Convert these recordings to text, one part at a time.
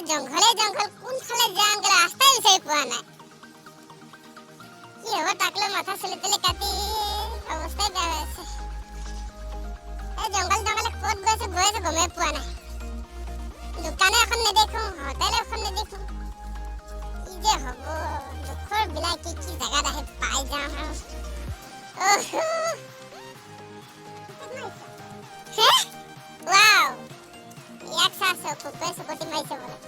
জংঘলে জংঘল কোনফালে যাম গ'লে ৰাস্তাই বিচাৰি পোৱা নাই কি হ'ব তাকলৈ মাথা চলি তুলি কাটি অৱস্থাই বেয়া হৈ আছে এই জংঘল জংঘলে ক'ত গৈ আছে গমেই পোৱা নাই দোকানে এখন নেদেখো হোটেল এখন নেদেখো কি যে হ'ব দুখৰ বিলাক কি কি জেগাত আহি পাই যাওঁ আৰু হে ৱাও ইয়াক চাইছো কুকুৰে চুপতি মাৰিছে বোলে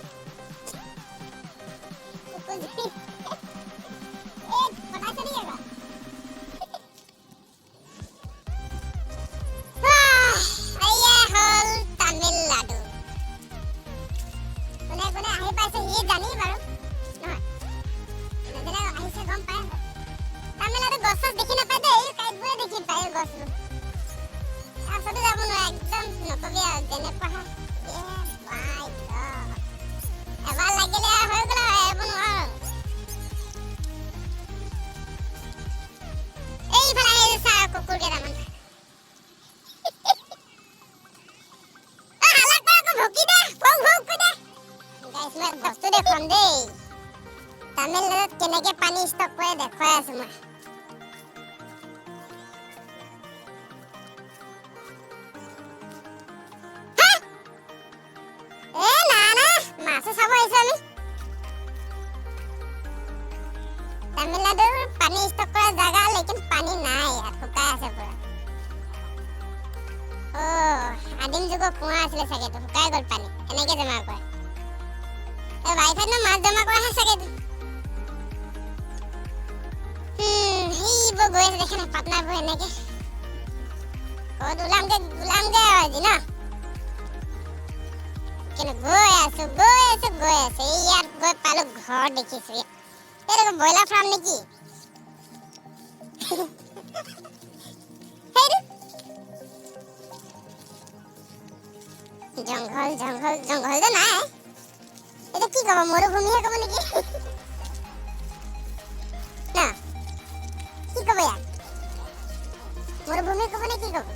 তামিলনাডুত কেনেকে পানী ষ্টক কৰে দেখুৱাই আছো মই মাছো চাব আহিছো আমি তামিলনাডুৰ পানী ষ্টক কৰা জাগা লেকিন পানী নাই ইয়াত শুকাই আছে পুৰা আদিম যুগৰ কুঁৱা আছিলে চাগে শুকাই গ'ল পানী এনেকে জমা কৰে বাৰিষাত মাছ জমা কৰা চাগে সেইবোৰ গৈ আছে দেখে না পাটনাবোৰ এনেকে ক'ত ওলামগে আজি ন কিন্তু গৈ আছো ইয়াত গৈ পালো ঘৰ দেখিছো এইটো ব্ৰইলাৰ ফাৰ্ম নেকি জংঘলটো নাই এটা কি কব মৰুভূমিহে কব নেকি না কি কব ইয়াক মৰুভূমি কব নে কি কব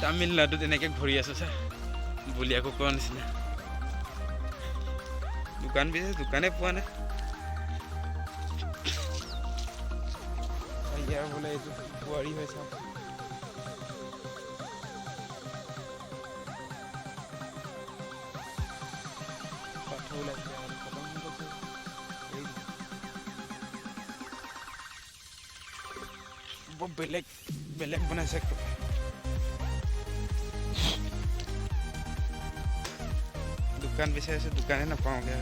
তামিলনাডুত এনেকে ঘূৰি আছো ছাৰ বুলিয়া কুকুৰৰ নিচিনা দোকান বিচাৰিছে দোকানে পোৱা নাই ইয়াৰ বোলে এইটো বোৱাৰী হৈ চাওঁ পাথৰ ওলাইছে বৰ বেলেগ বনাইছে দোকান বিচাৰিছো দোকানে নাপাওঁগে